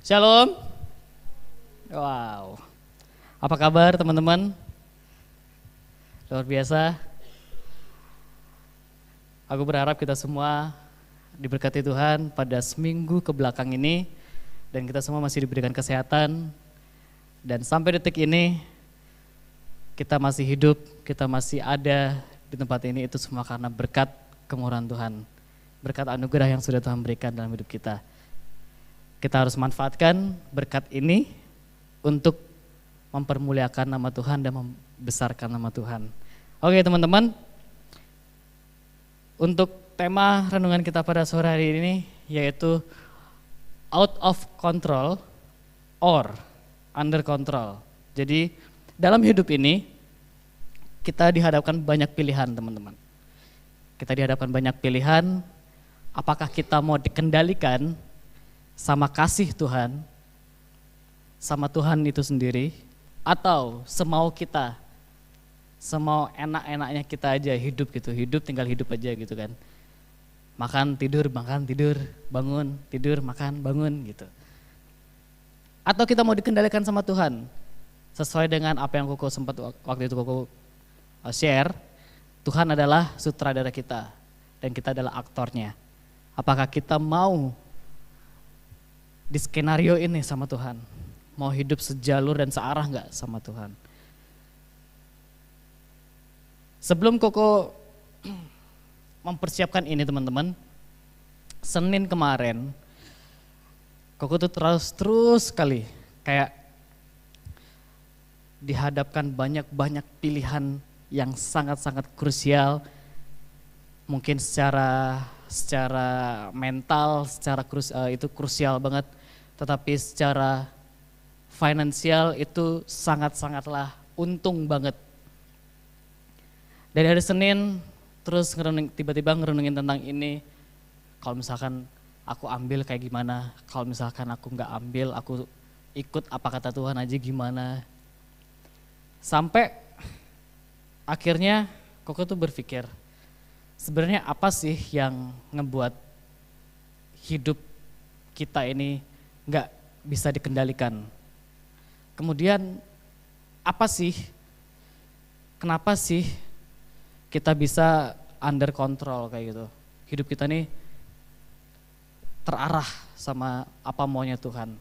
Shalom. Wow. Apa kabar teman-teman? Luar biasa. Aku berharap kita semua diberkati Tuhan pada seminggu ke belakang ini. Dan kita semua masih diberikan kesehatan. Dan sampai detik ini kita masih hidup, kita masih ada di tempat ini. Itu semua karena berkat kemurahan Tuhan. Berkat anugerah yang sudah Tuhan berikan dalam hidup kita. Kita harus manfaatkan berkat ini untuk mempermuliakan nama Tuhan dan membesarkan nama Tuhan. Oke teman-teman, untuk tema renungan kita pada sore hari ini yaitu out of control or under control. Jadi dalam hidup ini kita dihadapkan banyak pilihan teman-teman. Kita dihadapkan banyak pilihan, apakah kita mau dikendalikan sama kasih Tuhan, sama Tuhan itu sendiri, atau semau kita, semau enak-enaknya kita aja hidup gitu, hidup tinggal hidup aja gitu kan. Makan, tidur, bangun, tidur, makan, bangun gitu. Atau kita mau dikendalikan sama Tuhan, sesuai dengan apa yang Koko sempat waktu itu Koko share, Tuhan adalah sutradara kita dan kita adalah aktornya. Apakah kita mau di skenario ini sama Tuhan, mau hidup sejalur dan searah enggak sama Tuhan? Sebelum Koko mempersiapkan ini teman-teman, Senin kemarin Koko tuh terus sekali kayak dihadapkan banyak pilihan yang sangat-sangat krusial, mungkin secara mental, itu krusial banget, tetapi secara finansial itu sangat-sangatlah untung banget. Dari hari Senin terus tiba-tiba ngerenungin tentang ini, kalau misalkan aku ambil kayak gimana, kalau misalkan aku nggak ambil, aku ikut apa kata Tuhan aja gimana. Sampai akhirnya Koko tuh berpikir, sebenarnya apa sih yang ngebuat hidup kita ini nggak bisa dikendalikan? Kemudian kenapa sih kita bisa under control kayak gitu? Hidup kita nih terarah sama apa maunya Tuhan.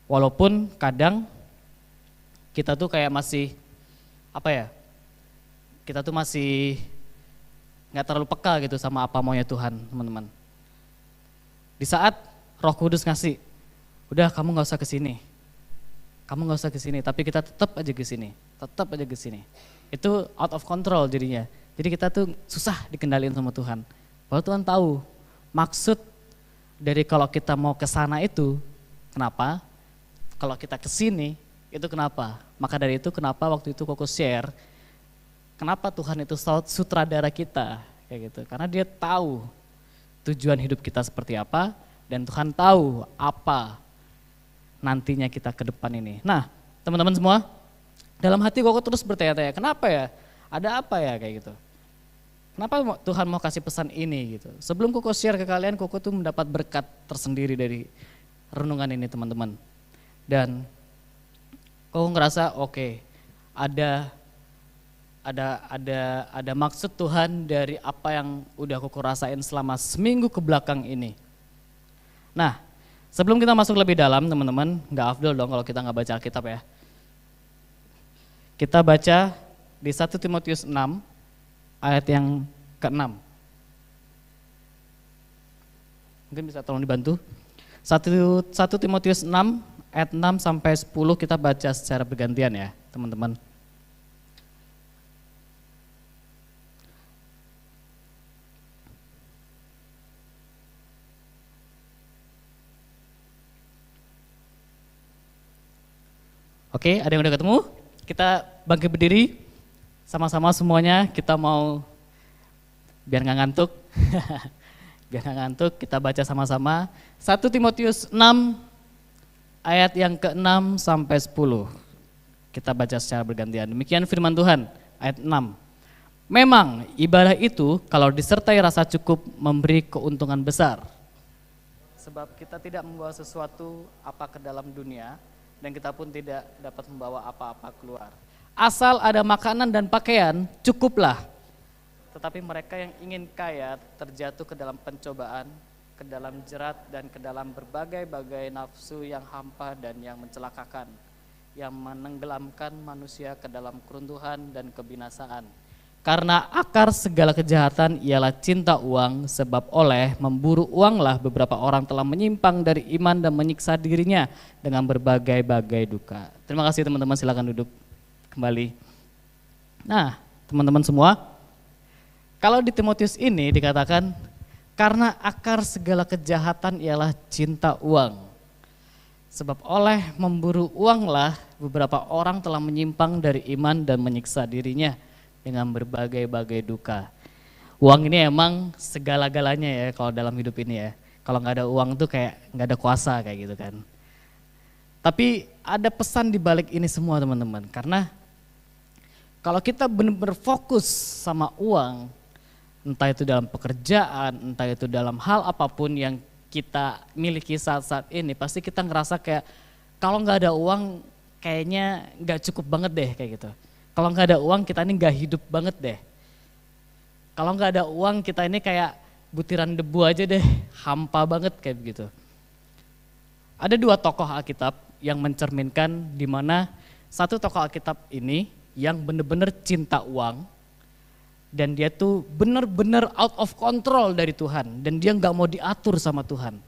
Walaupun kadang kita tuh kayak masih kita tuh masih nggak terlalu peka gitu sama apa maunya Tuhan, teman-teman. Di saat Roh Kudus ngasih, udah kamu nggak usah ke sini, tapi kita tetap aja ke sini. Itu out of control jadinya. Jadi kita tuh susah dikendaliin sama Tuhan. Padahal Tuhan tahu maksud dari kalau kita mau ke sana itu kenapa, kalau kita ke sini itu kenapa. Maka dari itu kenapa waktu itu Koko share, kenapa Tuhan itu sutradara kita kayak gitu. Karena dia tahu tujuan hidup kita seperti apa dan Tuhan tahu apa nantinya kita ke depan ini. Nah teman-teman semua, dalam hati Koko terus bertanya-tanya, kenapa ya, ada apa ya kayak gitu. Kenapa Tuhan mau kasih pesan ini gitu. Sebelum Koko share ke kalian, Koko tuh mendapat berkat tersendiri dari renungan ini teman-teman. Dan Koko ngerasa oke, ada maksud Tuhan dari apa yang udah Koko rasain selama seminggu ke belakang ini. Nah, sebelum kita masuk lebih dalam teman-teman, nggak afdol dong kalau kita nggak baca Alkitab ya. Kita baca di 1 Timotius 6 ayat yang ke-6. Mungkin bisa tolong dibantu. 1 Timotius 6 ayat 6 sampai 10 kita baca secara bergantian ya teman-teman. Oke, ada yang udah ketemu? Kita bangkit berdiri, sama-sama semuanya kita mau, biar nggak ngantuk, kita baca sama-sama. 1 Timotius 6 ayat yang ke-6 sampai 10. Kita baca secara bergantian. Demikian firman Tuhan, ayat 6. Memang ibadah itu kalau disertai rasa cukup memberi keuntungan besar. sebab kita tidak membawa sesuatu apa ke dalam dunia, dan kita pun tidak dapat membawa apa-apa keluar. Asal ada makanan dan pakaian, cukuplah. Tetapi mereka yang ingin kaya terjatuh ke dalam pencobaan, ke dalam jerat, dan ke dalam berbagai-bagai nafsu yang hampa dan yang mencelakakan, yang menenggelamkan manusia ke dalam keruntuhan dan kebinasaan. Karena akar segala kejahatan ialah cinta uang, sebab oleh memburu uanglah beberapa orang telah menyimpang dari iman dan menyiksa dirinya dengan berbagai-bagai duka. Terima kasih teman-teman, silakan duduk kembali. Nah, teman-teman semua, kalau di Timotius ini dikatakan karena akar segala kejahatan ialah cinta uang. Sebab oleh memburu uanglah beberapa orang telah menyimpang dari iman dan menyiksa dirinya dengan berbagai-bagai duka. Uang ini emang segala-galanya ya kalau dalam hidup ini ya. Kalau nggak ada uang tuh kayak nggak ada kuasa kayak gitu kan. Tapi ada pesan di balik ini semua teman-teman. Karena kalau kita benar-benar fokus sama uang, entah itu dalam pekerjaan, entah itu dalam hal apapun yang kita miliki saat-saat ini, pasti kita ngerasa kayak kalau nggak ada uang kayaknya nggak cukup banget deh kayak gitu. Kalau nggak ada uang kita ini nggak hidup banget deh. Kalau nggak ada uang kita ini kayak butiran debu aja deh, hampa banget kayak begitu. Ada dua tokoh Alkitab yang mencerminkan di mana satu tokoh Alkitab ini yang benar-benar cinta uang dan dia tuh benar-benar out of control dari Tuhan dan dia nggak mau diatur sama Tuhan.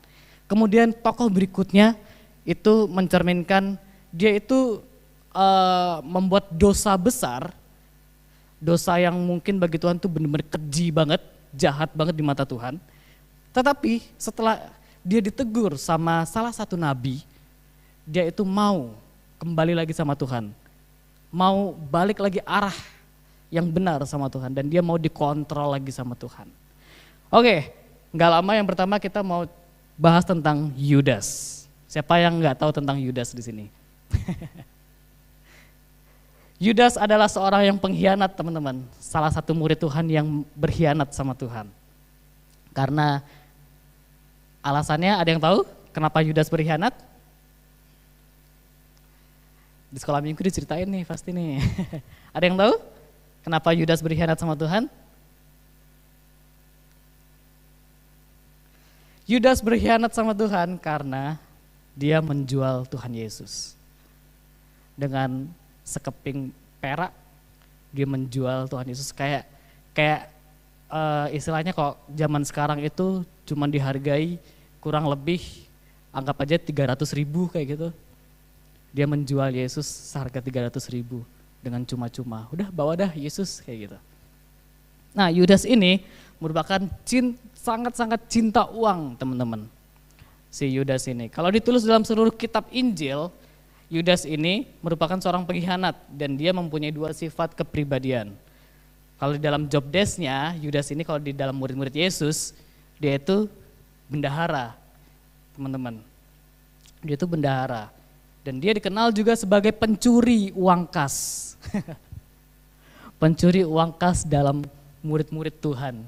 Kemudian tokoh berikutnya itu mencerminkan dia itu membuat dosa besar, dosa yang mungkin bagi Tuhan tuh benar-benar keji banget, jahat banget di mata Tuhan. Tetapi setelah dia ditegur sama salah satu nabi, dia itu mau kembali lagi sama Tuhan, mau balik lagi arah yang benar sama Tuhan dan dia mau dikontrol lagi sama Tuhan. Oke, nggak lama yang pertama kita mau bahas tentang Yudas. Siapa yang nggak tahu tentang Yudas di sini? Yudas adalah seorang yang pengkhianat teman-teman, salah satu murid Tuhan yang berkhianat sama Tuhan. Karena alasannya ada yang tahu kenapa Yudas berkhianat? Di sekolah minggu diceritain nih pasti nih. Ada yang tahu kenapa Yudas berkhianat sama Tuhan? Yudas berkhianat sama Tuhan karena dia menjual Tuhan Yesus. Dengan sekeping perak dia menjual Tuhan Yesus kayak istilahnya kok zaman sekarang itu cuma dihargai kurang lebih anggap aja 300.000 kayak gitu. Dia menjual Yesus seharga 300.000 dengan cuma-cuma. Udah bawa dah Yesus kayak gitu. Nah, Yudas ini merupakan sangat-sangat cinta uang, teman-teman. Si Yudas ini. Kalau ditulis dalam seluruh kitab Injil, Yudas ini merupakan seorang pengkhianat dan dia mempunyai dua sifat kepribadian. Kalau di dalam job desk-nya, Yudas ini kalau di dalam murid-murid Yesus, dia itu bendahara, teman-teman. Dia itu bendahara. Dan dia dikenal juga sebagai pencuri uang kas. Pencuri uang kas dalam murid-murid Tuhan.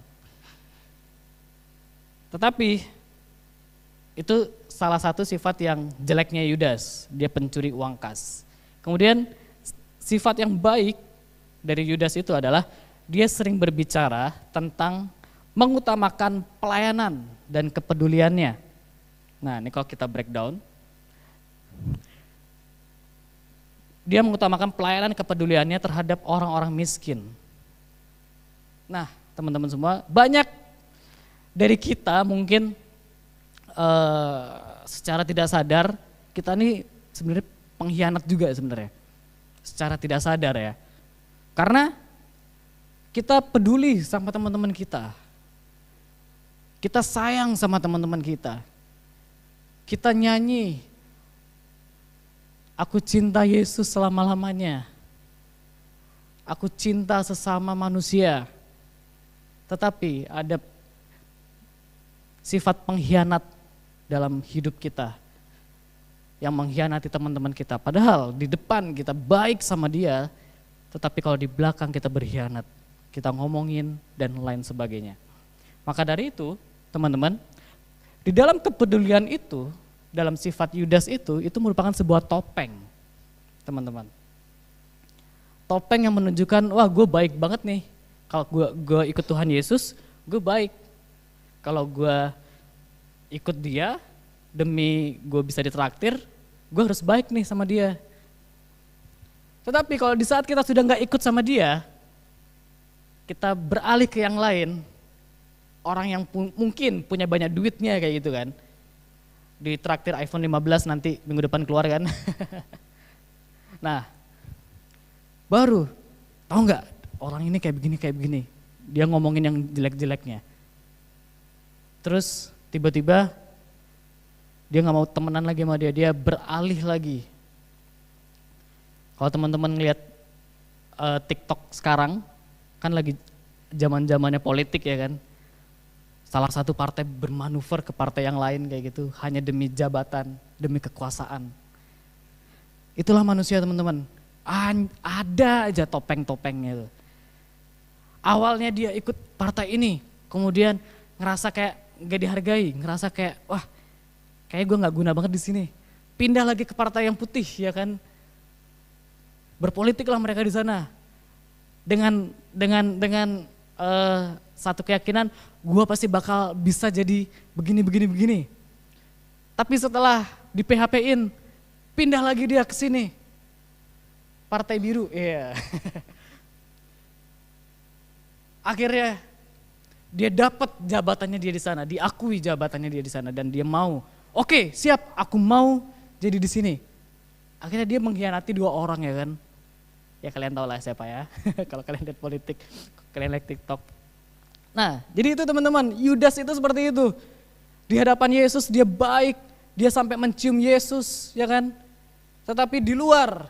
Tetapi itu salah satu sifat yang jeleknya Yudas, dia pencuri uang kas. Kemudian sifat yang baik dari Yudas itu adalah dia sering berbicara tentang mengutamakan pelayanan dan kepeduliannya. Nah, ini kalau kita breakdown, dia mengutamakan pelayanan kepeduliannya terhadap orang-orang miskin. Nah, teman-teman semua, banyak dari kita mungkin secara tidak sadar kita nih sebenarnya pengkhianat juga sebenarnya. Secara tidak sadar ya. Karena kita peduli sama teman-teman kita. Kita sayang sama teman-teman kita. Kita nyanyi, aku cinta Yesus selama-lamanya. Aku cinta sesama manusia. Tetapi ada sifat pengkhianat dalam hidup kita yang mengkhianati teman-teman kita. Padahal di depan kita baik sama dia, tetapi kalau di belakang kita berkhianat, kita ngomongin dan lain sebagainya. Maka dari itu, teman-teman, Di dalam kepedulian itu, dalam sifat Yudas itu merupakan sebuah topeng, teman-teman. Topeng yang menunjukkan, wah gue baik banget nih. Kalau gue ikut Tuhan Yesus, gue baik. Kalau gue ikut dia, demi gue bisa ditraktir, gue harus baik nih sama dia. Tetapi kalau di saat kita sudah gak ikut sama dia, kita beralih ke yang lain, orang yang mungkin punya banyak duitnya kayak gitu kan. Di traktir iPhone 15 nanti minggu depan keluar kan. Nah, baru tahu nggak orang ini kayak begini. Dia ngomongin yang jelek-jeleknya. Terus tiba-tiba dia nggak mau temenan lagi sama dia, dia beralih lagi. Kalau teman-teman lihat TikTok sekarang, kan lagi zaman-zamannya politik ya kan. Salah satu partai bermanuver ke partai yang lain kayak gitu, hanya demi jabatan, demi kekuasaan. Itulah manusia teman-teman, ada aja topeng-topengnya itu. Awalnya dia ikut partai ini, kemudian ngerasa kayak gak dihargai, ngerasa kayak wah kayak gue gak guna banget di sini. Pindah lagi ke partai yang putih ya kan, berpolitiklah mereka di sana dengan satu keyakinan, gue pasti bakal bisa jadi begini. Tapi setelah di PHP-in, pindah lagi dia ke sini. Partai biru, iya. Akhirnya dia dapat jabatannya dia di sana, diakui jabatannya dia di sana dan dia mau, oke, siap, aku mau jadi di sini. Akhirnya dia mengkhianati 2 orang ya kan. Ya kalian tahu lah siapa ya, kalau kalian lihat politik, kalian lihat TikTok. Nah, jadi itu teman-teman, Yudas itu seperti itu. Di hadapan Yesus dia baik, dia sampai mencium Yesus, ya kan? Tetapi di luar,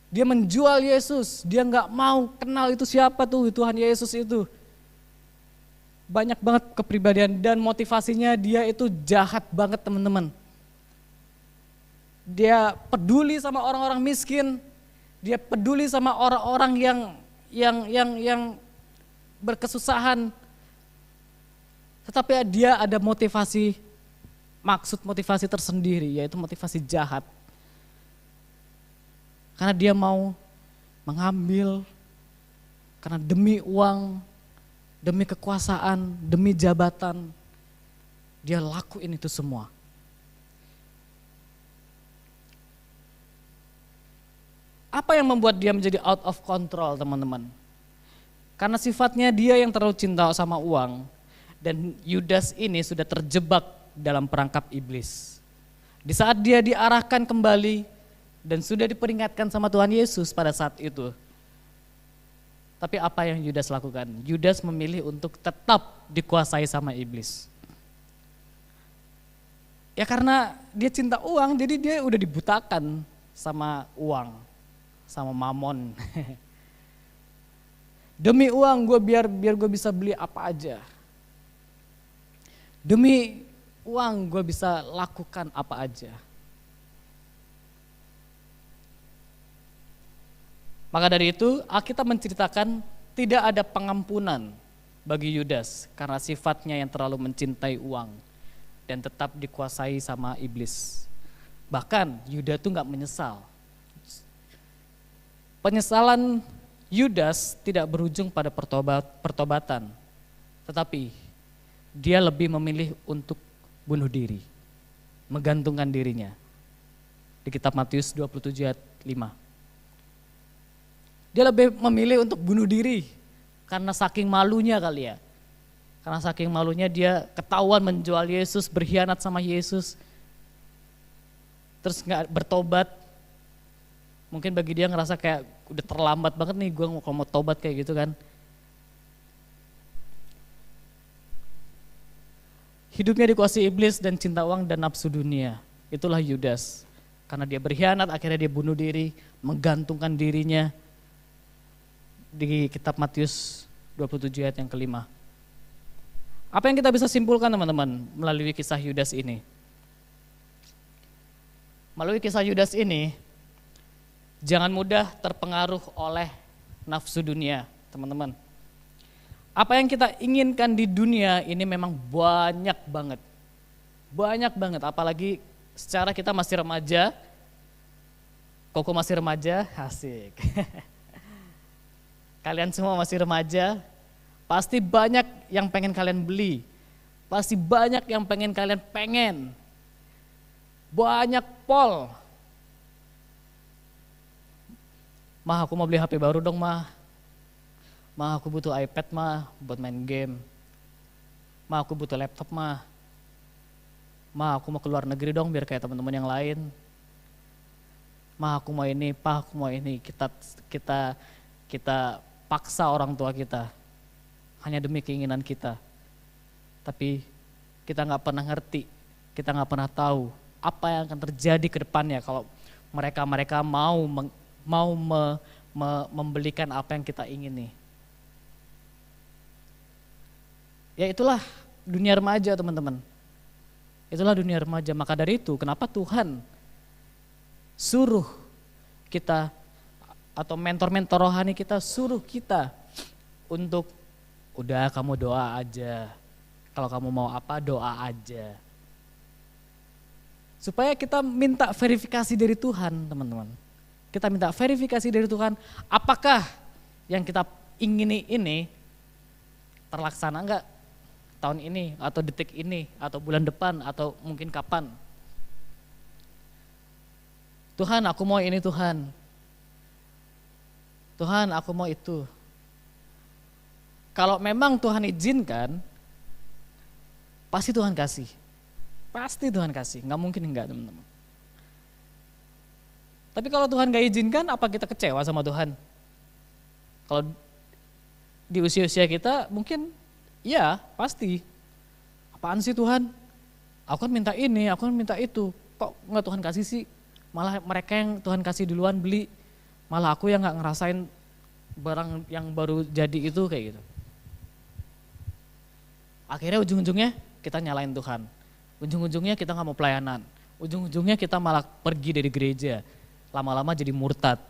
dia menjual Yesus, dia nggak mau kenal itu siapa tuh Tuhan Yesus itu. Banyak banget kepribadian dan motivasinya dia itu jahat banget teman-teman. Dia peduli sama orang-orang miskin, dia peduli sama orang-orang yang berkesusahan. Tetapi dia ada motivasi tersendiri, yaitu motivasi jahat. Karena dia mau mengambil, karena demi uang, demi kekuasaan, demi jabatan, dia lakuin itu semua. Apa yang membuat dia menjadi out of control teman-teman? Karena sifatnya dia yang terlalu cinta sama uang. Dan Yudas ini sudah terjebak dalam perangkap iblis. Di saat dia diarahkan kembali dan sudah diperingatkan sama Tuhan Yesus pada saat itu. Tapi apa yang Yudas lakukan? Yudas memilih untuk tetap dikuasai sama iblis. Ya karena dia cinta uang, jadi dia udah dibutakan sama uang, sama mamon. Demi uang gue biar gue bisa beli apa aja. Demi uang gue bisa lakukan apa aja. Maka dari itu Alkitab menceritakan tidak ada pengampunan bagi Yudas karena sifatnya yang terlalu mencintai uang dan tetap dikuasai sama iblis. Bahkan Yudas itu gak menyesal. Penyesalan Yudas tidak berujung pada pertobatan, tetapi dia lebih memilih untuk bunuh diri, menggantungkan dirinya. Di kitab Matius 27 ayat 5. Dia lebih memilih untuk bunuh diri karena saking malunya kali ya. Karena saking malunya dia ketahuan menjual Yesus, berkhianat sama Yesus. Terus gak bertobat. Mungkin bagi dia ngerasa kayak udah terlambat banget nih gue kalau mau tobat kayak gitu kan. Hidupnya dikuasai iblis dan cinta uang dan nafsu dunia. Itulah Yudas. Karena dia berkhianat, akhirnya dia bunuh diri, menggantungkan dirinya. Di kitab Matius 27 ayat yang kelima. Apa yang kita bisa simpulkan teman-teman melalui kisah Yudas ini? Melalui kisah Yudas ini, jangan mudah terpengaruh oleh nafsu dunia, teman-teman. Apa yang kita inginkan di dunia ini memang banyak banget. Banyak banget, apalagi secara kita masih remaja, Koko masih remaja, asik. Kalian semua masih remaja, pasti banyak yang pengen kalian beli, pasti banyak yang pengen kalian pengen. Banyak pol. Mah aku mau beli HP baru dong mah. Mah aku butuh iPad mah buat main game. Mah aku butuh laptop mah. Mah aku mau keluar negeri dong biar kayak teman-teman yang lain. Mah aku mau ini, Pak aku mau ini. Kita paksa orang tua kita hanya demi keinginan kita. Tapi kita nggak pernah ngerti, kita nggak pernah tahu apa yang akan terjadi ke depannya kalau mereka mau membelikan apa yang kita ingini. Ya itulah dunia remaja teman-teman. Itulah dunia remaja. Maka dari itu kenapa Tuhan suruh kita atau mentor-mentor rohani kita suruh kita untuk udah kamu doa aja. Kalau kamu mau apa doa aja. Supaya kita minta verifikasi dari Tuhan teman-teman. Kita minta verifikasi dari Tuhan apakah yang kita ingini ini terlaksana enggak tahun ini atau detik ini atau bulan depan atau mungkin kapan. Tuhan aku mau ini Tuhan. Tuhan aku mau itu. Kalau memang Tuhan izinkan, pasti Tuhan kasih. Pasti Tuhan kasih, nggak mungkin enggak teman-teman. Tapi kalau Tuhan gak izinkan, apa kita kecewa sama Tuhan? Kalau di usia-usia kita mungkin ya pasti. Apaan sih Tuhan? Aku kan minta ini, aku kan minta itu. Kok nggak Tuhan kasih sih? Malah mereka yang Tuhan kasih duluan beli. Malah aku yang nggak ngerasain barang yang baru jadi itu kayak gitu. Akhirnya ujung-ujungnya kita nyalain Tuhan. Ujung-ujungnya kita nggak mau pelayanan. Ujung-ujungnya kita malah pergi dari gereja. Lama-lama jadi murtad.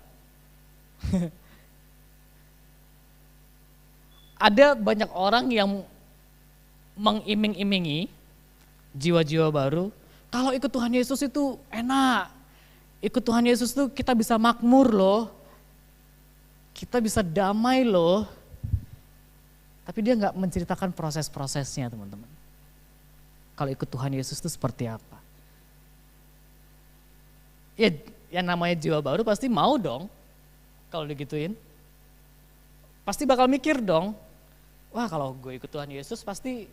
Ada banyak orang yang mengiming-imingi jiwa-jiwa baru. Kalau ikut Tuhan Yesus itu enak. Ikut Tuhan Yesus itu kita bisa makmur loh. Kita bisa damai loh. Tapi dia nggak menceritakan proses-prosesnya teman-teman. Kalau ikut Tuhan Yesus itu seperti apa? Ya yang namanya jiwa baru pasti mau dong kalau digituin. Pasti bakal mikir dong, wah kalau gue ikut Tuhan Yesus pasti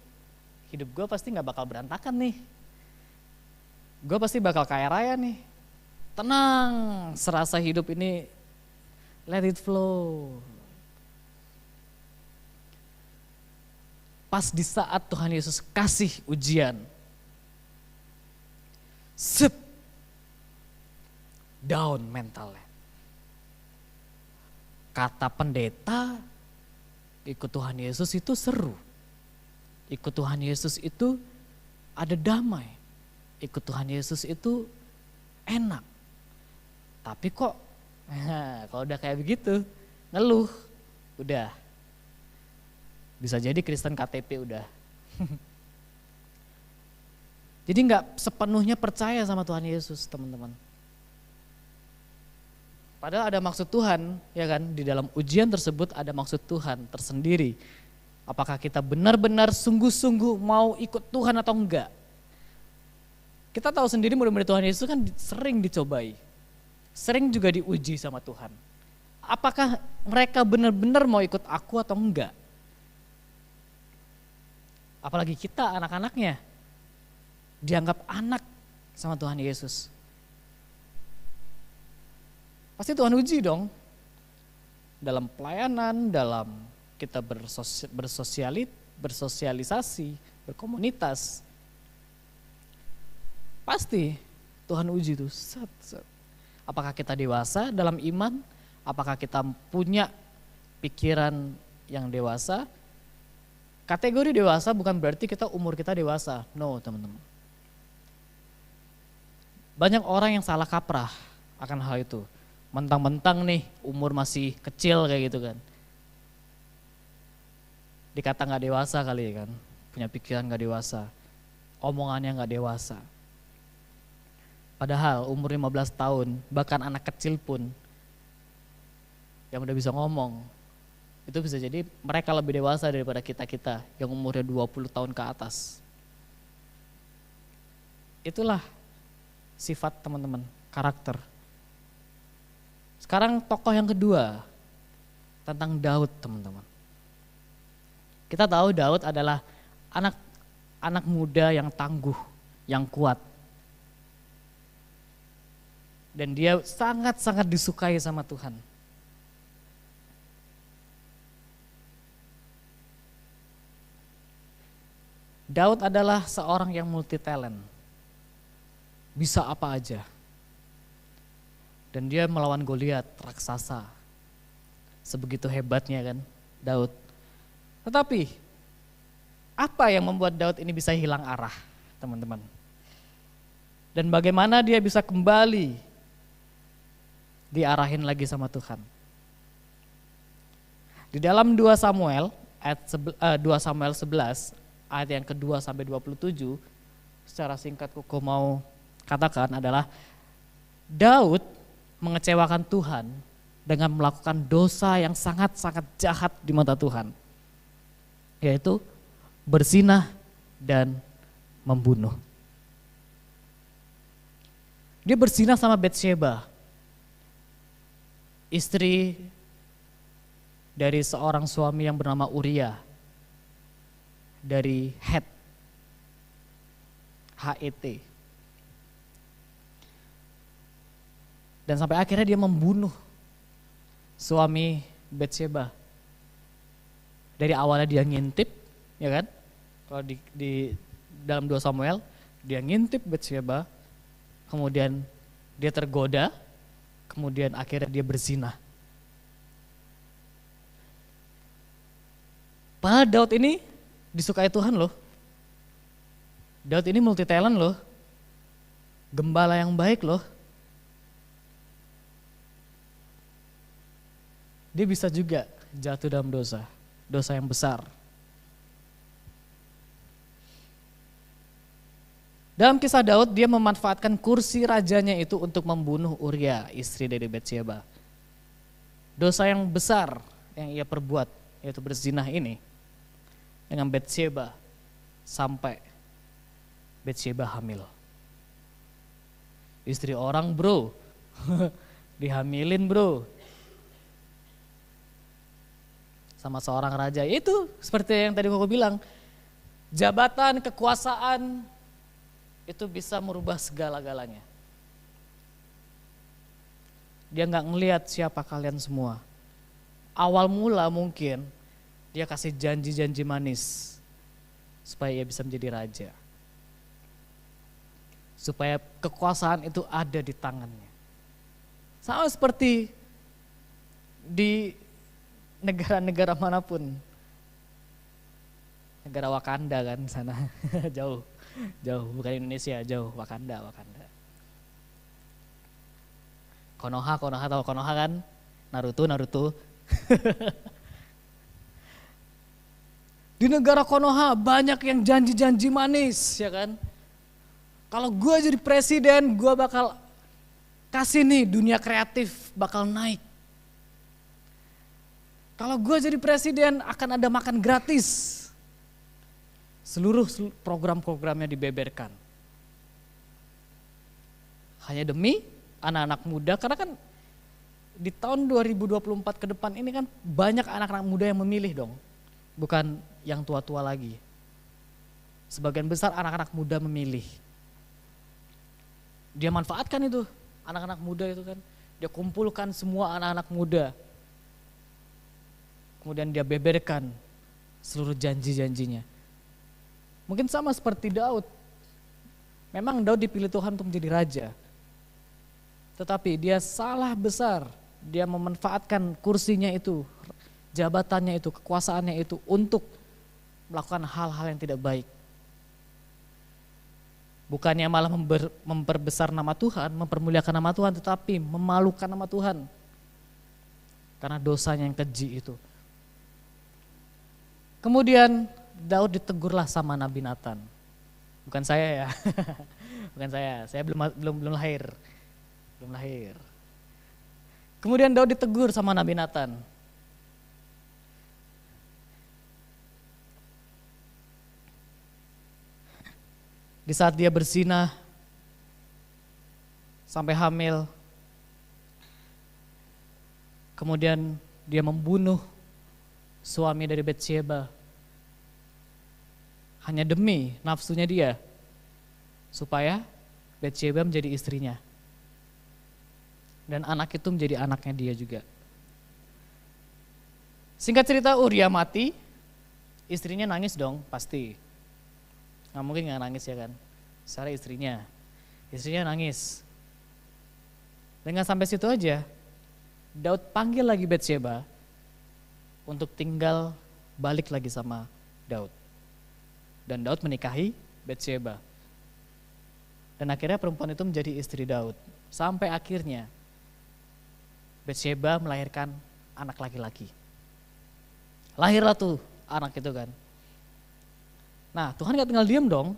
hidup gue pasti gak bakal berantakan nih. Gue pasti bakal kaya raya nih. Tenang, serasa hidup ini let it flow. Pas di saat Tuhan Yesus kasih ujian, down mentalnya. Kata pendeta, ikut Tuhan Yesus itu seru. Ikut Tuhan Yesus itu ada damai. Ikut Tuhan Yesus itu enak. Tapi kok, kalau udah kayak begitu, ngeluh, udah. Bisa jadi Kristen KTP udah. Jadi nggak sepenuhnya percaya sama Tuhan Yesus teman-teman. Padahal ada maksud Tuhan, ya kan? Di dalam ujian tersebut ada maksud Tuhan tersendiri. Apakah kita benar-benar sungguh-sungguh mau ikut Tuhan atau enggak? Kita tahu sendiri murid-murid Tuhan Yesus kan sering dicobai. Sering juga diuji sama Tuhan. Apakah mereka benar-benar mau ikut aku atau enggak? Apalagi kita anak-anaknya. Dianggap anak sama Tuhan Yesus. Pasti Tuhan uji dong. Dalam pelayanan, dalam kita bersosialisasi, berkomunitas. Pasti Tuhan uji tuh. Apakah kita dewasa dalam iman? Apakah kita punya pikiran yang dewasa? Kategori dewasa bukan berarti kita umur kita dewasa. No teman-teman. Banyak orang yang salah kaprah akan hal itu. Mentang-mentang nih umur masih kecil kayak gitu kan. Dikata gak dewasa kali ya kan. Punya pikiran gak dewasa. omongannya nggak dewasa. Padahal umur 15 tahun, bahkan anak kecil pun yang udah bisa ngomong, itu bisa jadi mereka lebih dewasa daripada kita-kita yang umurnya 20 tahun ke atas. Itulah sifat teman-teman, karakter. Sekarang tokoh yang kedua, tentang Daud teman-teman. Kita tahu Daud adalah anak muda yang tangguh, yang kuat. Dan dia sangat-sangat disukai sama Tuhan. Daud adalah seorang yang multi talent. Bisa apa aja. Dan dia melawan Goliat, raksasa. Sebegitu hebatnya kan Daud. Tetapi apa yang membuat Daud ini bisa hilang arah, teman-teman? Dan bagaimana dia bisa kembali diarahin lagi sama Tuhan? Di dalam 2 Samuel 11 ayat yang kedua sampai 27, secara singkat Koko mau katakan adalah Daud mengecewakan Tuhan dengan melakukan dosa yang sangat-sangat jahat di mata Tuhan, yaitu berzinah dan membunuh. Dia berzinah sama Batsheba, istri dari seorang suami yang bernama Uria dari Het. Dan sampai akhirnya dia membunuh suami Batsheba. Dari awalnya dia ngintip, ya kan? Kalau di dalam 2 Samuel, dia ngintip Batsheba, kemudian dia tergoda, kemudian akhirnya dia berzinah. Padahal Daud ini disukai Tuhan loh. Daud ini multi talent loh. Gembala yang baik loh. Dia bisa juga jatuh dalam dosa yang besar. Dalam kisah Daud, dia memanfaatkan kursi rajanya itu untuk membunuh Uria, istri dari Batsheba. Dosa yang besar yang ia perbuat, yaitu berzinah ini dengan Batsheba, sampai Batsheba hamil. Istri orang bro, dihamilin bro. Sama seorang raja, itu seperti yang tadi aku bilang, jabatan, kekuasaan itu bisa merubah segala-galanya. Dia nggak ngelihat siapa kalian semua. Awal mula mungkin dia kasih janji-janji manis supaya ia bisa menjadi raja, supaya kekuasaan itu ada di tangannya. Sama seperti di negara-negara manapun, negara Wakanda kan sana, jauh, bukan Indonesia, jauh, Wakanda. Konoha tahu Konoha kan? Naruto. Di negara Konoha banyak yang janji-janji manis, ya kan? Kalau gue jadi presiden, gue bakal kasih nih dunia kreatif bakal naik. Kalau gue jadi presiden akan ada makan gratis. Seluruh program-programnya dibeberkan. Hanya demi anak-anak muda, karena kan di tahun 2024 ke depan ini kan banyak anak-anak muda yang memilih dong. Bukan yang tua-tua lagi. Sebagian besar anak-anak muda memilih. Dia manfaatkan itu, anak-anak muda itu kan. Dia kumpulkan semua anak-anak muda. Kemudian dia beberkan seluruh janji-janjinya. Mungkin sama seperti Daud. Memang Daud dipilih Tuhan untuk menjadi raja. Tetapi dia salah besar. Dia memanfaatkan kursinya itu, jabatannya itu, kekuasaannya itu untuk melakukan hal-hal yang tidak baik. Bukannya malah memperbesar nama Tuhan, mempermuliakan nama Tuhan, tetapi memalukan nama Tuhan. Karena dosanya yang keji itu. Kemudian Daud ditegurlah sama Nabi Nathan. Bukan saya ya. Bukan saya belum belum belum lahir. Belum lahir. Kemudian Daud ditegur sama Nabi Nathan. Di saat dia berzinah sampai hamil, kemudian dia membunuh suami dari Batsheba hanya demi nafsunya dia, supaya Batsheba menjadi istrinya. Dan anak itu menjadi anaknya dia juga. Singkat cerita, Uria mati, istrinya nangis dong pasti. Nggak mungkin nggak nangis ya kan, secara istrinya nangis. Dengan sampai situ aja, Daud panggil lagi Batsheba untuk tinggal balik lagi sama Daud. Dan Daud menikahi Batsheba. Dan akhirnya perempuan itu menjadi istri Daud. Sampai akhirnya Batsheba melahirkan anak laki-laki. Lahirlah tuh anak itu kan. Nah Tuhan gak tinggal diem dong.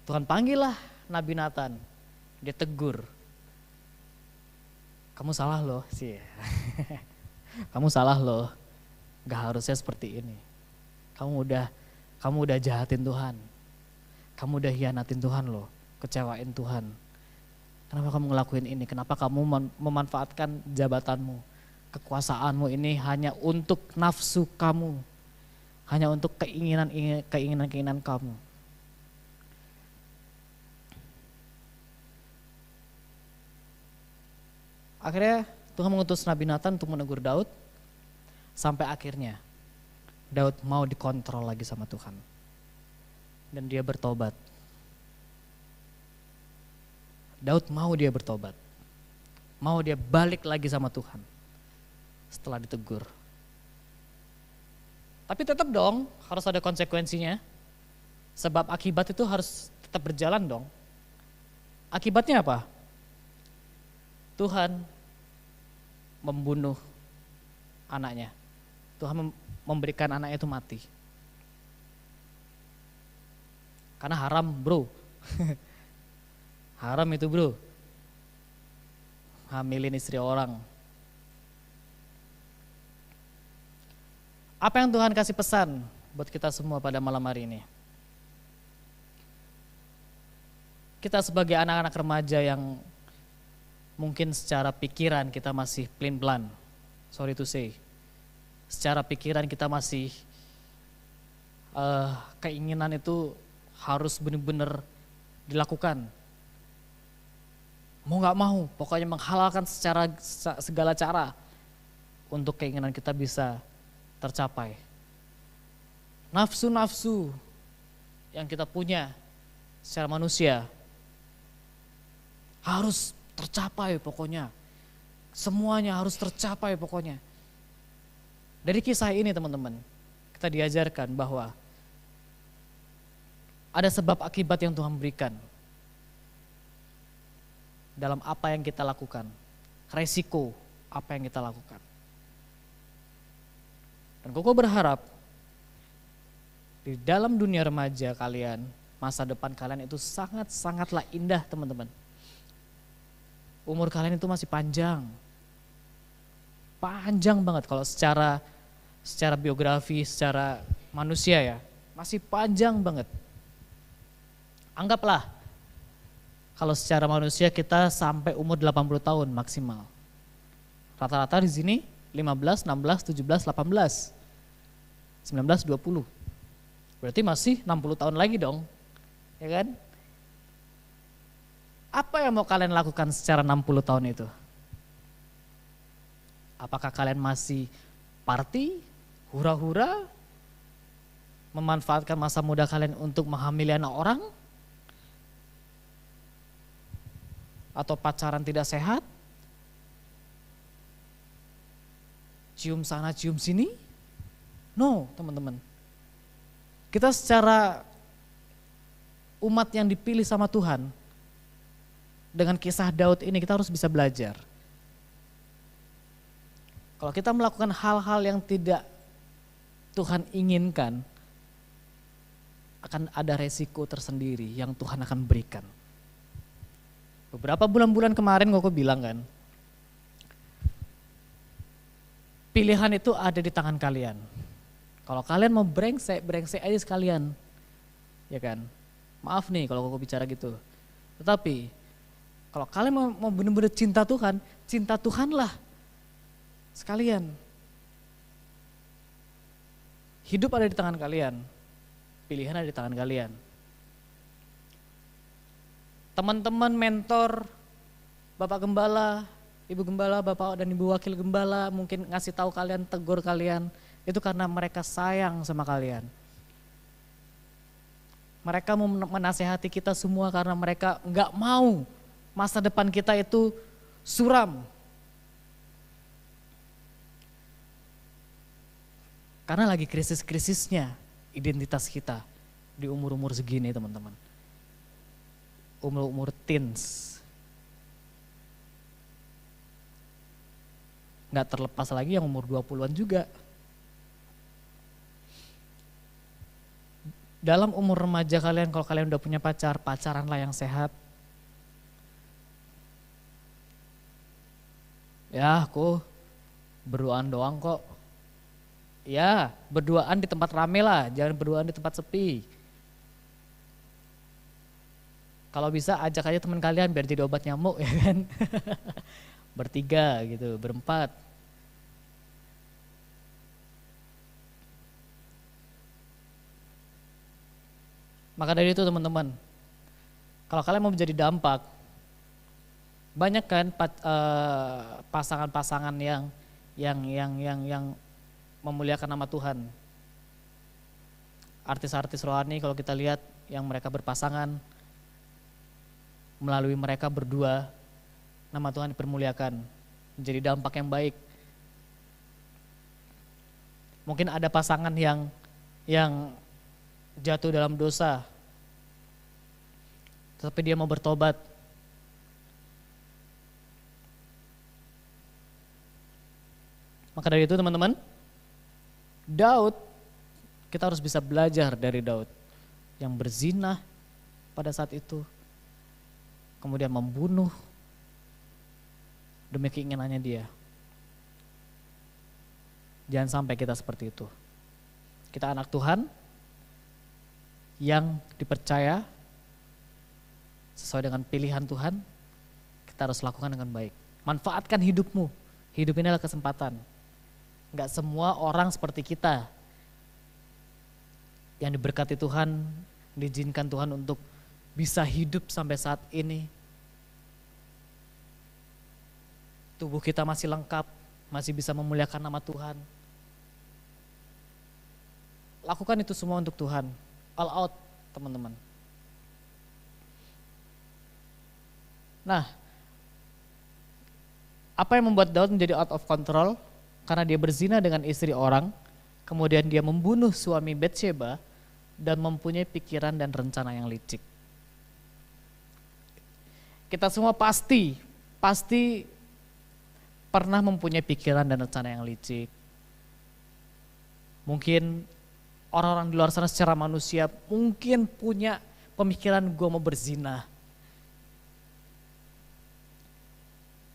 Tuhan panggil lah Nabi Nathan. Dia tegur. Kamu salah loh sih. Kamu salah loh. Gak harusnya seperti ini. Kamu udah jahatin Tuhan. Kamu udah hianatin Tuhan loh. Kecewain Tuhan. Kenapa kamu ngelakuin ini? Kenapa kamu memanfaatkan jabatanmu? Kekuasaanmu ini hanya untuk nafsu kamu. Hanya untuk keinginan kamu. Akhirnya Tuhan mengutus Nabi Nathan untuk menegur Daud. Sampai akhirnya Daud mau dikontrol lagi sama Tuhan. Dan dia bertobat. Daud mau dia bertobat. Mau dia balik lagi sama Tuhan. Setelah ditegur. Tapi tetap dong harus ada konsekuensinya. Sebab akibat itu harus tetap berjalan dong. Akibatnya apa? Tuhan membunuh anaknya. Tuhan memberikan anaknya itu mati. Karena haram bro. Haram itu bro. Hamilin istri orang. Apa yang Tuhan kasih pesan buat kita semua pada malam hari ini? Kita sebagai anak-anak remaja yang mungkin secara pikiran kita masih plain-plan. Sorry to say. Secara pikiran kita masih keinginan itu harus benar-benar dilakukan. Mau gak mau, pokoknya menghalalkan secara segala cara untuk keinginan kita bisa tercapai. Nafsu-nafsu yang kita punya secara manusia harus tercapai pokoknya. Semuanya harus tercapai pokoknya. Dari kisah ini teman-teman, kita diajarkan bahwa ada sebab akibat yang Tuhan berikan dalam apa yang kita lakukan, resiko apa yang kita lakukan. Dan Koko berharap di dalam dunia remaja kalian, masa depan kalian itu sangat-sangatlah indah teman-teman. Umur kalian itu masih panjang. Panjang banget kalau secara biografi, secara manusia ya, masih panjang banget. Anggaplah kalau secara manusia kita sampai umur 80 tahun maksimal. Rata-rata di sini 15, 16, 17, 18, 19, 20. Berarti masih 60 tahun lagi dong, ya kan? Apa yang mau kalian lakukan secara 60 tahun itu? Apakah kalian masih party, hura-hura, memanfaatkan masa muda kalian untuk menghamili anak orang? Atau pacaran tidak sehat? Cium sana, cium sini? No, teman-teman. Kita secara umat yang dipilih sama Tuhan, dengan kisah Daud ini kita harus bisa belajar. Kalau kita melakukan hal-hal yang tidak Tuhan inginkan, akan ada resiko tersendiri yang Tuhan akan berikan. Beberapa bulan-bulan kemarin Koko bilang kan, pilihan itu ada di tangan kalian. Kalau kalian mau brengsek, brengsek aja sekalian. Ya kan? Maaf nih kalau Koko bicara gitu. Tetapi kalau kalian mau benar-benar cinta Tuhanlah sekalian. Hidup ada di tangan kalian. Pilihan ada di tangan kalian. Teman-teman, mentor, Bapak Gembala, Ibu Gembala, Bapak dan Ibu Wakil Gembala mungkin ngasih tahu kalian, tegur kalian, itu karena mereka sayang sama kalian. Mereka mau menasehati kita semua karena mereka nggak mau masa depan kita itu suram. Karena lagi krisis-krisisnya identitas kita di umur-umur segini teman-teman. Umur-umur teens. Nggak terlepas lagi yang umur 20-an juga. Dalam umur remaja kalian, kalau kalian udah punya pacar, pacaranlah yang sehat. Ya aku berduaan doang kok. Ya berduaan di tempat rame lah, jangan berduaan di tempat sepi. Kalau bisa ajak aja teman kalian biar jadi obat nyamuk ya kan. Bertiga gitu, berempat. Maka dari itu teman-teman, kalau kalian mau menjadi dampak, banyak kan pasangan-pasangan yang memuliakan nama Tuhan. Artis-artis rohani kalau kita lihat yang mereka berpasangan, melalui mereka berdua, nama Tuhan dipermuliakan, menjadi dampak yang baik. Mungkin ada pasangan yang jatuh dalam dosa, tapi dia mau bertobat. Maka dari itu teman-teman, Daud, kita harus bisa belajar dari Daud yang berzina pada saat itu, kemudian membunuh demi keinginannya dia. Jangan sampai kita seperti itu. Kita anak Tuhan yang dipercaya sesuai dengan pilihan Tuhan, kita harus lakukan dengan baik. Manfaatkan hidupmu. Hidup ini adalah kesempatan. Enggak semua orang seperti kita yang diberkati Tuhan, diizinkan Tuhan untuk bisa hidup sampai saat ini. Tubuh kita masih lengkap, masih bisa memuliakan nama Tuhan. Lakukan itu semua untuk Tuhan. All out teman-teman. Nah, apa yang membuat Daud menjadi out of control? Karena dia berzina dengan istri orang, kemudian dia membunuh suami Batsheba dan mempunyai pikiran dan rencana yang licik. Kita semua pasti pernah mempunyai pikiran dan rencana yang licik. Mungkin orang-orang di luar sana secara manusia mungkin punya pemikiran gue mau berzina.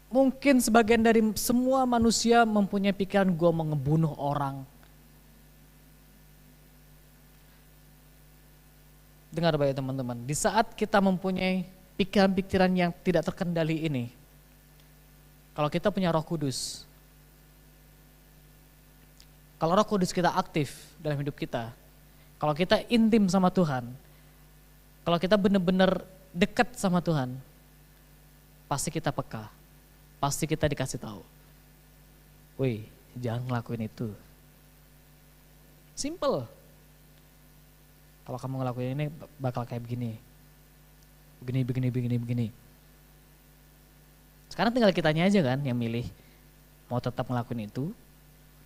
Mungkin sebagian dari semua manusia mempunyai pikiran gue mau ngebunuh orang. Dengar baik teman-teman, di saat kita mempunyai pikiran-pikiran yang tidak terkendali ini, kalau kita punya Roh Kudus, kalau Roh Kudus kita aktif dalam hidup kita, kalau kita intim sama Tuhan, kalau kita benar-benar dekat sama Tuhan, pasti kita peka, pasti kita dikasih tahu. Wih, jangan ngelakuin itu. Simple. Kalau kamu ngelakuin ini bakal kayak begini. Begini. Sekarang tinggal kitanya aja kan yang milih. Mau tetap ngelakuin itu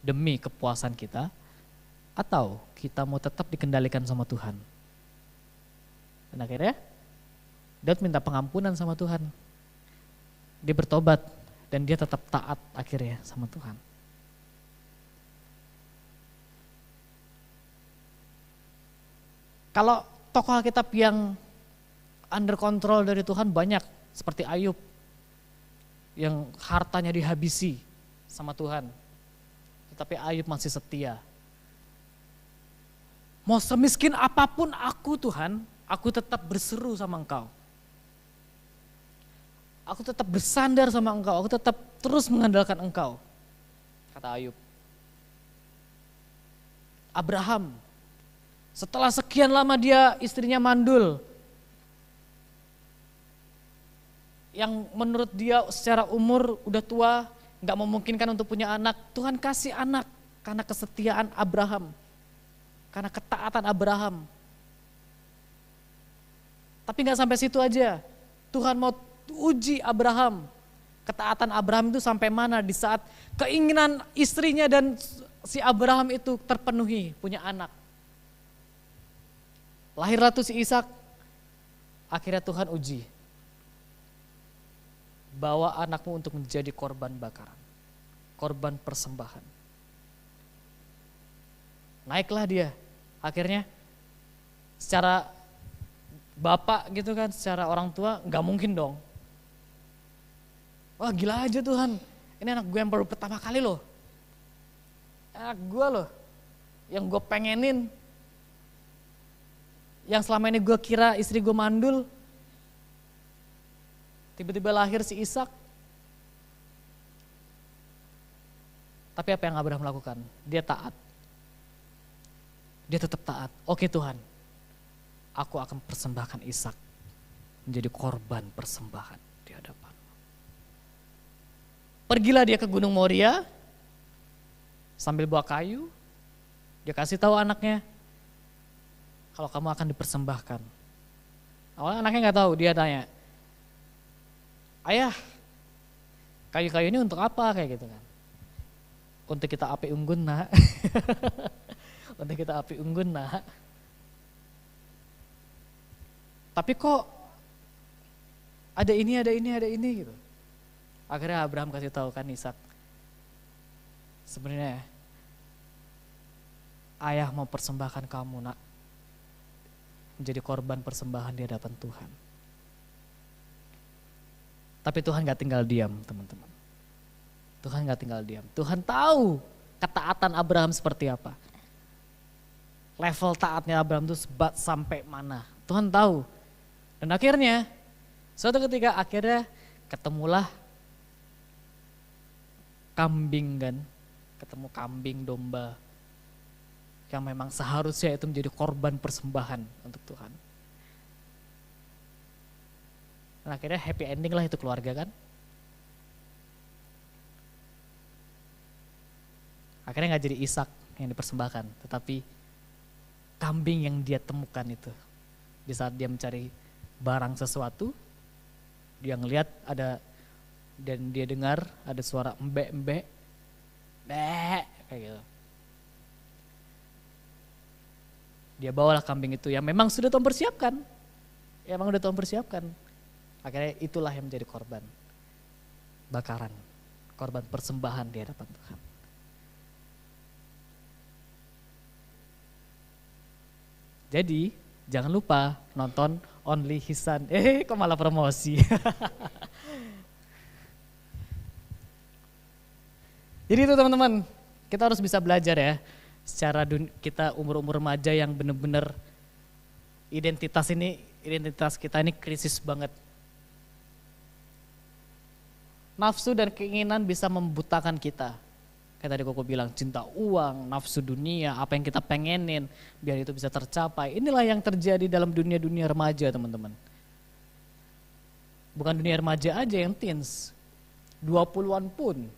demi kepuasan kita, atau kita mau tetap dikendalikan sama Tuhan. Dan akhirnya Daud minta pengampunan sama Tuhan. Dia bertobat dan dia tetap taat akhirnya sama Tuhan. Kalau tokoh Alkitab yang under control dari Tuhan banyak, seperti Ayub yang hartanya dihabisi sama Tuhan. Tetapi Ayub masih setia. Mau semiskin apapun aku Tuhan, aku tetap berseru sama Engkau. Aku tetap bersandar sama Engkau, aku tetap terus mengandalkan Engkau, kata Ayub. Abraham, setelah sekian lama dia istrinya mandul, yang menurut dia secara umur udah tua, gak memungkinkan untuk punya anak, Tuhan kasih anak karena kesetiaan Abraham, karena ketaatan Abraham. Tapi gak sampai situ aja, Tuhan mau uji Abraham. Ketaatan Abraham itu sampai mana di saat keinginan istrinya dan si Abraham itu terpenuhi, punya anak. Lahirlah tuh si Ishak, akhirnya Tuhan uji. Bawa anakmu untuk menjadi korban bakaran, korban persembahan. Naiklah dia, akhirnya secara bapak gitu kan, secara orang tua gak mungkin dong. Wah gila aja Tuhan, ini anak gue yang baru pertama kali loh. Anak gue loh, yang gue pengenin. Yang selama ini gue kira istri gue mandul. Tiba-tiba lahir si Ishak. Tapi apa yang Abraham lakukan? Dia taat. Dia tetap taat. Oke Tuhan, aku akan persembahkan Ishak menjadi korban persembahan di hadapan. Pergilah dia ke Gunung Moria sambil bawa kayu. Dia kasih tahu anaknya, kalau kamu akan dipersembahkan. Awalnya anaknya nggak tahu, dia tanya, ayah, kayu-kayu ini untuk apa kayak gitu kan? Untuk kita api unggun nak. Untuk kita api unggun nak. Tapi kok ada ini gitu. Akhirnya Abraham kasih tahu kan Ishak, sebenarnya ayah mau persembahkan kamu nak, menjadi korban persembahan di hadapan Tuhan. Tapi Tuhan gak tinggal diam teman-teman. Tuhan gak tinggal diam. Tuhan tahu ketaatan Abraham seperti apa. Level taatnya Abraham itu sampai mana. Tuhan tahu. Dan akhirnya, suatu ketika akhirnya ketemulah kambing kan. Ketemu kambing domba. Yang memang seharusnya itu menjadi korban persembahan untuk Tuhan. Dan akhirnya happy ending lah itu keluarga kan. Akhirnya gak jadi Ishak yang dipersembahkan, tetapi kambing yang dia temukan itu. Di saat dia mencari barang sesuatu, dia ngelihat ada dan dia dengar ada suara embek-embek, kayak gitu. Dia bawalah kambing itu yang memang sudah Tuhan persiapkan. Akhirnya itulah yang menjadi korban bakaran, korban persembahan di hadapan Tuhan. Jadi jangan lupa nonton Only Hisan. Kok malah promosi. Jadi itu teman-teman, kita harus bisa belajar ya. Secara kita umur-umur remaja yang benar-benar identitas kita ini krisis banget. Nafsu dan keinginan bisa membutakan kita. Kayak tadi Koko bilang, cinta uang, nafsu dunia, apa yang kita pengenin, biar itu bisa tercapai. Inilah yang terjadi dalam dunia-dunia remaja teman-teman. Bukan dunia remaja aja yang teens, 20-an pun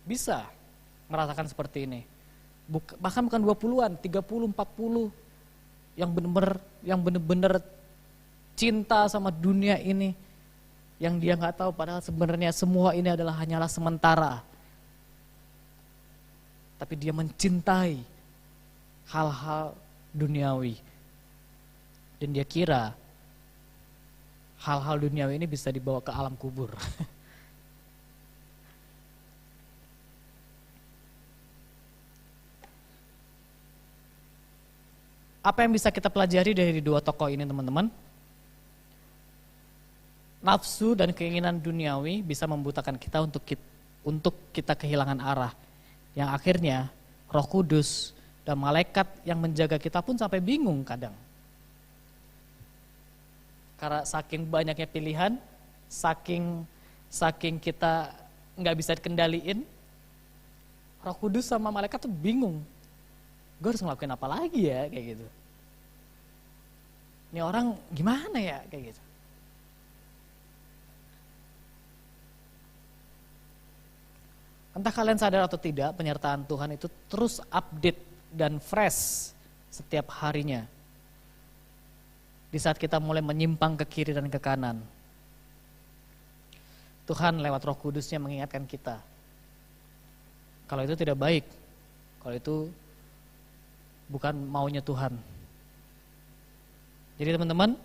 bisa merasakan seperti ini. Bahkan bukan 20-an, 30, 40 yang benar-benar cinta sama dunia ini, yang dia nggak tahu padahal sebenarnya semua ini adalah hanyalah sementara. Tapi dia mencintai hal-hal duniawi. Dan dia kira hal-hal duniawi ini bisa dibawa ke alam kubur. Apa yang bisa kita pelajari dari dua tokoh ini teman-teman? Nafsu dan keinginan duniawi bisa membutakan kita untuk kita kehilangan arah. Yang akhirnya Roh Kudus dan malaikat yang menjaga kita pun sampai bingung kadang. Karena saking banyaknya pilihan, saking kita nggak bisa dikendaliin, Roh Kudus sama malaikat tuh bingung. Gue harus ngelakuin apa lagi ya, kayak gitu. Ini orang gimana ya, kayak gitu. Entah kalian sadar atau tidak, penyertaan Tuhan itu terus update dan fresh setiap harinya. Di saat kita mulai menyimpang ke kiri dan ke kanan, Tuhan lewat Roh Kudusnya mengingatkan kita. Kalau itu tidak baik, kalau itu bukan maunya Tuhan. Jadi teman-teman,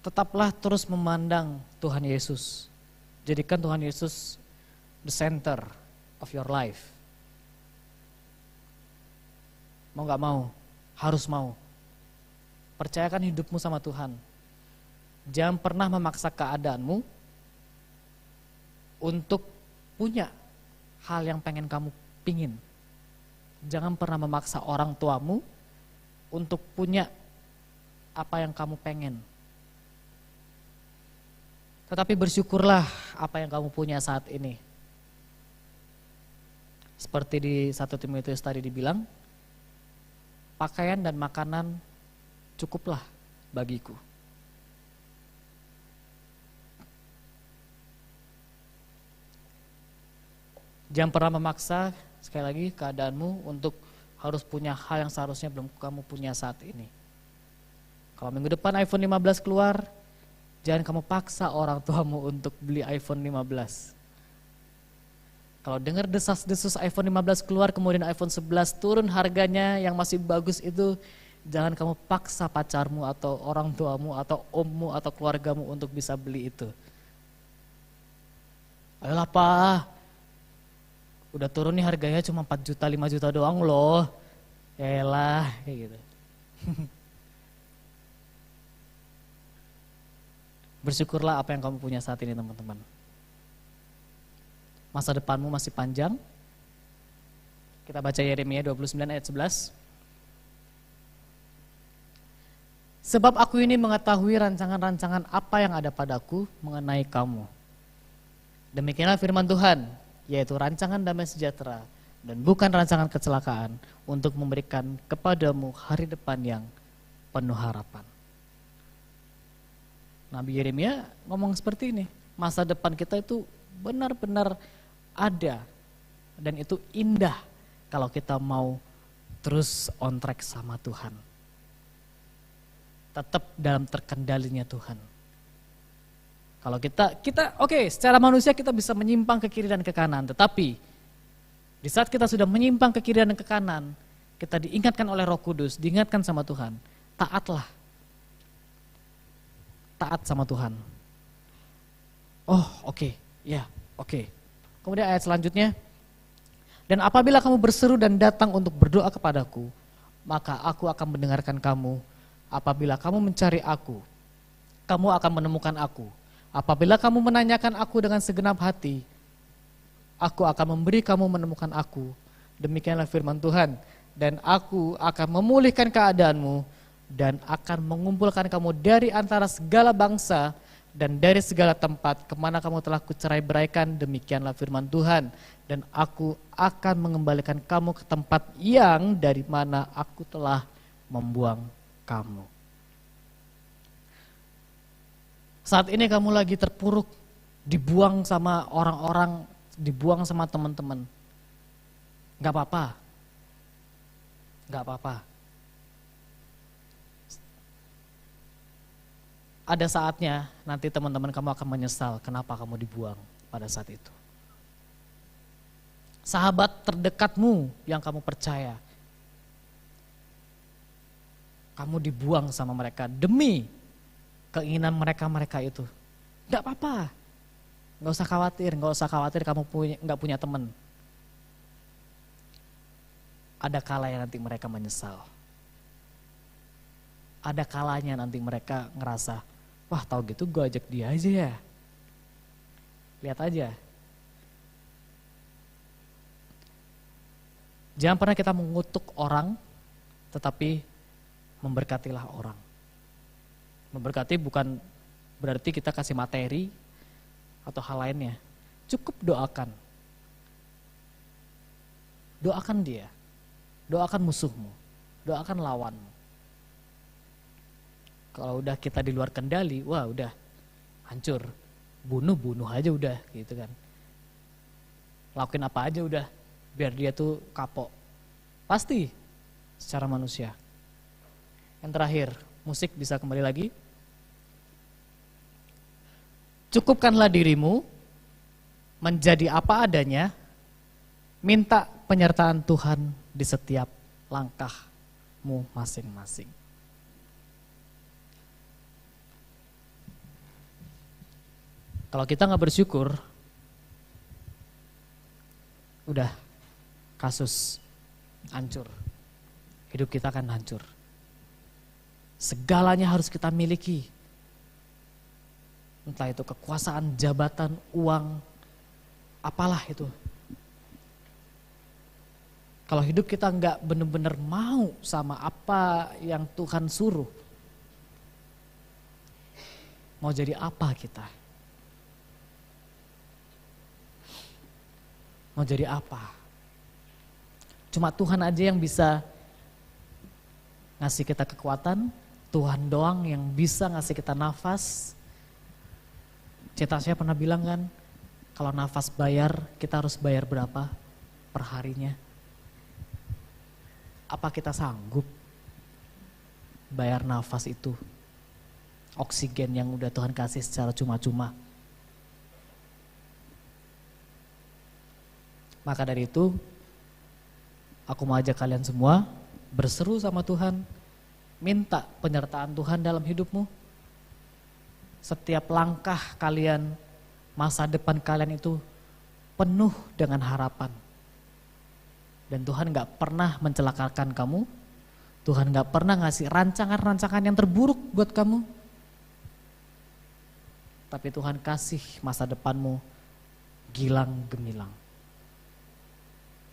tetaplah terus memandang Tuhan Yesus. Jadikan Tuhan Yesus the center of your life. Mau gak mau, harus mau. Percayakan hidupmu sama Tuhan. Jangan pernah memaksa keadaanmu untuk punya hal yang pengen kamu pingin. Jangan pernah memaksa orang tuamu untuk punya apa yang kamu pengen. Tetapi bersyukurlah apa yang kamu punya saat ini. Seperti di 1 Timotius tadi dibilang, pakaian dan makanan cukuplah bagiku. Jangan pernah memaksa, sekali lagi, keadaanmu untuk harus punya hal yang seharusnya belum kamu punya saat ini. Kalau minggu depan iPhone 15 keluar, jangan kamu paksa orang tuamu untuk beli iPhone 15. Kalau dengar desas-desus iPhone 15 keluar, kemudian iPhone 11 turun harganya yang masih bagus itu, jangan kamu paksa pacarmu atau orang tuamu atau ommu atau keluargamu untuk bisa beli itu. Ayolah Pak, udah turun nih harganya cuma 4 juta, 5 juta doang loh. Yaelah, kayak gitu. Bersyukurlah apa yang kamu punya saat ini teman-teman. Masa depanmu masih panjang. Kita baca Yeremia 29 ayat 11. Sebab aku ini mengetahui rancangan-rancangan apa yang ada padaku mengenai kamu. Demikianlah firman Tuhan, yaitu rancangan damai sejahtera dan bukan rancangan kecelakaan, untuk memberikan kepadamu hari depan yang penuh harapan. Nabi Yeremia ngomong seperti ini, masa depan kita itu benar-benar ada dan itu indah kalau kita mau terus on track sama Tuhan. Tetap dalam terkendalinya Tuhan. Kalau kita oke, secara manusia kita bisa menyimpang ke kiri dan ke kanan, tetapi di saat kita sudah menyimpang ke kiri dan ke kanan, kita diingatkan oleh Roh Kudus, diingatkan sama Tuhan, taatlah. Taat sama Tuhan. Oh, oke. Ya, oke. Kemudian ayat selanjutnya, dan apabila kamu berseru dan datang untuk berdoa kepadaku, maka aku akan mendengarkan kamu. Apabila kamu mencari aku, kamu akan menemukan aku. Apabila kamu menanyakan aku dengan segenap hati, aku akan memberi kamu menemukan aku. Demikianlah firman Tuhan. Dan aku akan memulihkan keadaanmu dan akan mengumpulkan kamu dari antara segala bangsa dan dari segala tempat kemana kamu telah kucerai-beraikan. Demikianlah firman Tuhan. Dan aku akan mengembalikan kamu ke tempat yang dari mana aku telah membuang kamu. Saat ini kamu lagi terpuruk, dibuang sama orang-orang, dibuang sama teman-teman. Gak apa-apa. Gak apa-apa. Ada saatnya nanti teman-teman kamu akan menyesal kenapa kamu dibuang pada saat itu. Sahabat terdekatmu yang kamu percaya, kamu dibuang sama mereka demi keinginan mereka itu. Gak apa-apa, gak usah khawatir kamu gak punya teman. ada kalanya nanti mereka menyesal. Ada kalanya nanti mereka ngerasa, wah tahu gitu gue ajak dia aja ya. Lihat aja. Jangan pernah kita mengutuk orang, tetapi memberkatilah orang. Memberkati bukan berarti kita kasih materi atau hal lainnya. Cukup doakan. Doakan dia. Doakan musuhmu. Doakan lawanmu. Kalau udah kita di luar kendali, wah udah hancur. Bunuh aja udah gitu kan. Lakuin apa aja udah biar dia tuh kapok. Pasti secara manusia. Yang terakhir, musik bisa kembali lagi. Cukupkanlah dirimu menjadi apa adanya, minta penyertaan Tuhan di setiap langkahmu masing-masing. Kalau kita nggak bersyukur, udah kasus hancur. Hidup kita akan hancur. Segalanya harus kita miliki. Entah itu kekuasaan, jabatan, uang, apalah itu. Kalau hidup kita nggak benar-benar mau sama apa yang Tuhan suruh, mau jadi apa kita? Mau jadi apa? Cuma Tuhan aja yang bisa ngasih kita kekuatan, Tuhan doang yang bisa ngasih kita nafas. Cetasnya pernah bilang kan, kalau nafas bayar, kita harus bayar berapa per harinya? Apa kita sanggup bayar nafas itu? Oksigen yang udah Tuhan kasih secara cuma-cuma. Maka dari itu, aku mau ajak kalian semua berseru sama Tuhan, minta penyertaan Tuhan dalam hidupmu. Setiap langkah kalian, masa depan kalian itu penuh dengan harapan. Dan Tuhan gak pernah mencelakakan kamu, Tuhan gak pernah ngasih rancangan-rancangan yang terburuk buat kamu. Tapi Tuhan kasih masa depanmu gilang gemilang.